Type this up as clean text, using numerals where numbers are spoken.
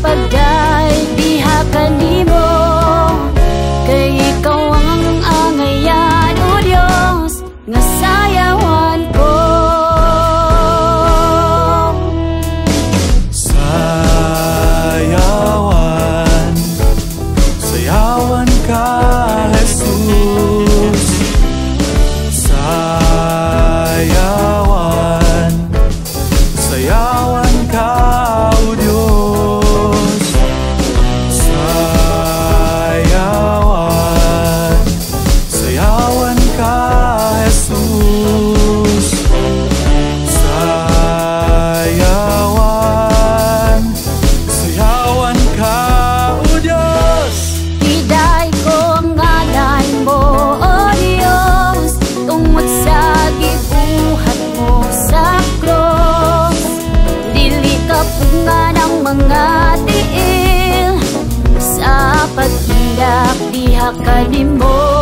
pagday diha kanimo, kay ikaw ang angayan, o Dios, nga sayawan ko. Sayawan, sayawan ka, Jesus. Sayawan, sayawan ka, o Diyos. Sayawan, sayawan ka, Jesus. Sayawan, sayawan ka, o Diyos. Iday ko ang ngalan mo, o Diyos, tungod sa gibuhat mo sa cross. Dili ka punga ng mga tiil, sa paghindak diha kanimo.